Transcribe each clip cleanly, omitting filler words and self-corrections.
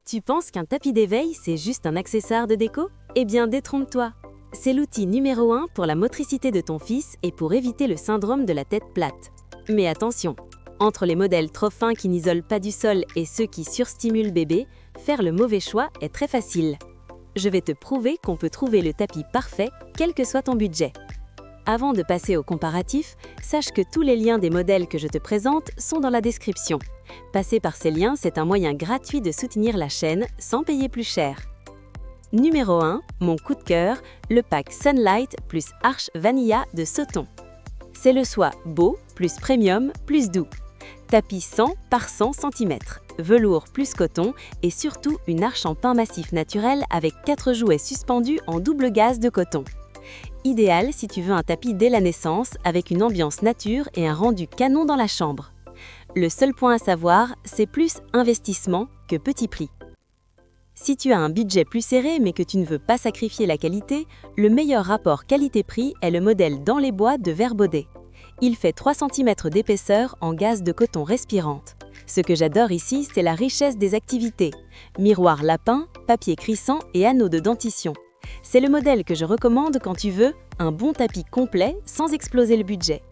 Tu penses qu'un tapis d'éveil, c'est juste un accessoire de déco? Eh bien, détrompe-toi. C'est l'outil numéro 1 pour la motricité de ton fils et pour éviter le syndrome de la tête plate. Mais attention, entre les modèles trop fins qui n'isolent pas du sol et ceux qui surstimulent bébé, faire le mauvais choix est très facile. Je vais te prouver qu'on peut trouver le tapis parfait, quel que soit ton budget. Avant de passer au comparatif, sache que tous les liens des modèles que je te présente sont dans la description. Passer par ces liens, c'est un moyen gratuit de soutenir la chaîne sans payer plus cher. Numéro 1, mon coup de cœur, le pack Sunlight plus Arche Vanilla de Sauton. C'est le soie beau, plus premium, plus doux. Tapis 100 par 100 cm, velours plus coton et surtout une arche en pin massif naturel avec 4 jouets suspendus en double gaze de coton. Idéal si tu veux un tapis dès la naissance avec une ambiance nature et un rendu canon dans la chambre. Le seul point à savoir, c'est plus investissement que petit prix. Si tu as un budget plus serré mais que tu ne veux pas sacrifier la qualité, le meilleur rapport qualité-prix est le modèle dans les bois de Verbaudet. Il fait 3 cm d'épaisseur en gaze de coton respirante. Ce que j'adore ici, c'est la richesse des activités. Miroir lapin, papier crissant et anneaux de dentition. C'est le modèle que je recommande quand tu veux un bon tapis complet sans exploser le budget.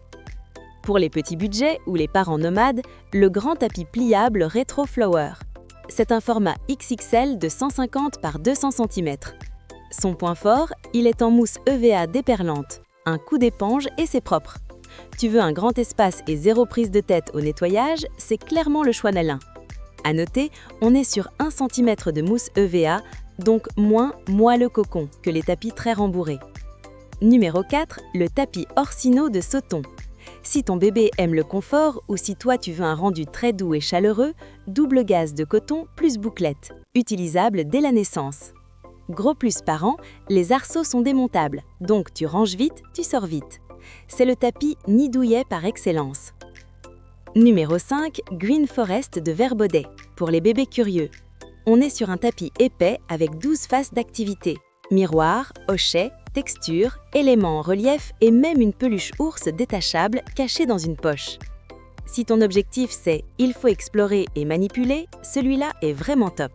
Pour les petits budgets ou les parents nomades, le grand tapis pliable Retro Flower. C'est un format XXL de 150 par 200 cm. Son point fort, il est en mousse EVA déperlante. Un coup d'éponge et c'est propre. Tu veux un grand espace et zéro prise de tête au nettoyage, c'est clairement le choix d'Alain. À noter, on est sur 1 cm de mousse EVA, donc moins moelleux cocon que les tapis très rembourrés. Numéro 4, le tapis Orsino de Sauton. Si ton bébé aime le confort ou si toi tu veux un rendu très doux et chaleureux, double gaze de coton plus bouclette, utilisable dès la naissance. Gros plus par an, les arceaux sont démontables, donc tu ranges vite, tu sors vite. C'est le tapis nid douillet par excellence. Numéro 5, Green Forest de Verbaudet, pour les bébés curieux. On est sur un tapis épais avec 12 faces d'activité. Miroir, hochet, texture, éléments en relief et même une peluche ours détachable cachée dans une poche. Si ton objectif c'est « il faut explorer et manipuler », celui-là est vraiment top.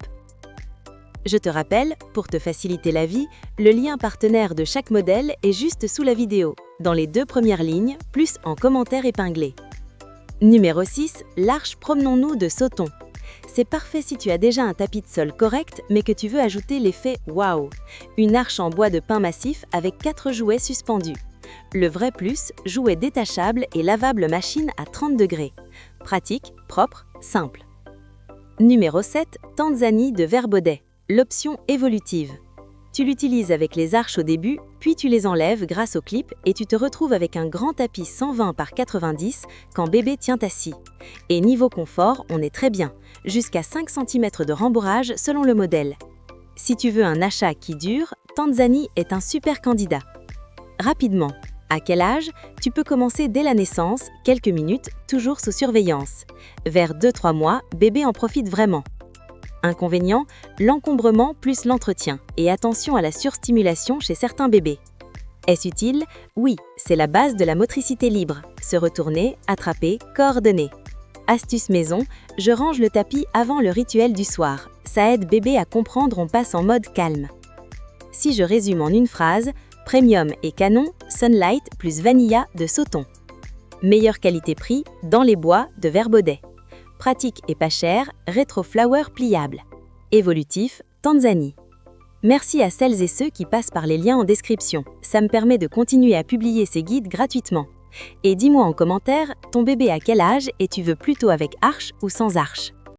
Je te rappelle, pour te faciliter la vie, le lien partenaire de chaque modèle est juste sous la vidéo, dans les 2 premières lignes, plus en commentaire épinglé. Numéro 6, l'Arche Promenons-nous de Sauton. C'est parfait si tu as déjà un tapis de sol correct, mais que tu veux ajouter l'effet « waouh ». Une arche en bois de pin massif avec 4 jouets suspendus. Le vrai plus, jouet détachable et lavable machine à 30 degrés. Pratique, propre, simple. Numéro 7, Tanzanie de Verbaudet. L'option évolutive. Tu l'utilises avec les arches au début, puis tu les enlèves grâce au clip et tu te retrouves avec un grand tapis 120 par 90 quand bébé tient assis. Et niveau confort, on est très bien, jusqu'à 5 cm de rembourrage selon le modèle. Si tu veux un achat qui dure, Tanzanie est un super candidat. Rapidement, à quel âge? Tu peux commencer dès la naissance, quelques minutes, toujours sous surveillance. Vers 2-3 mois, bébé en profite vraiment. Inconvénient, l'encombrement plus l'entretien et attention à la surstimulation chez certains bébés. Est-ce utile? Oui, c'est la base de la motricité libre. Se retourner, attraper, coordonner. Astuce maison, je range le tapis avant le rituel du soir. Ça aide bébé à comprendre on passe en mode calme. Si je résume en une phrase, premium et canon, Sunlight plus Vanilla de Sauton. Meilleure qualité-prix, dans les bois de Verbaudet. Pratique et pas cher, Retro Flower pliable. Évolutif, Tanzanie. Merci à celles et ceux qui passent par les liens en description. Ça me permet de continuer à publier ces guides gratuitement. Et dis-moi en commentaire, ton bébé à quel âge et tu veux plutôt avec arche ou sans arche?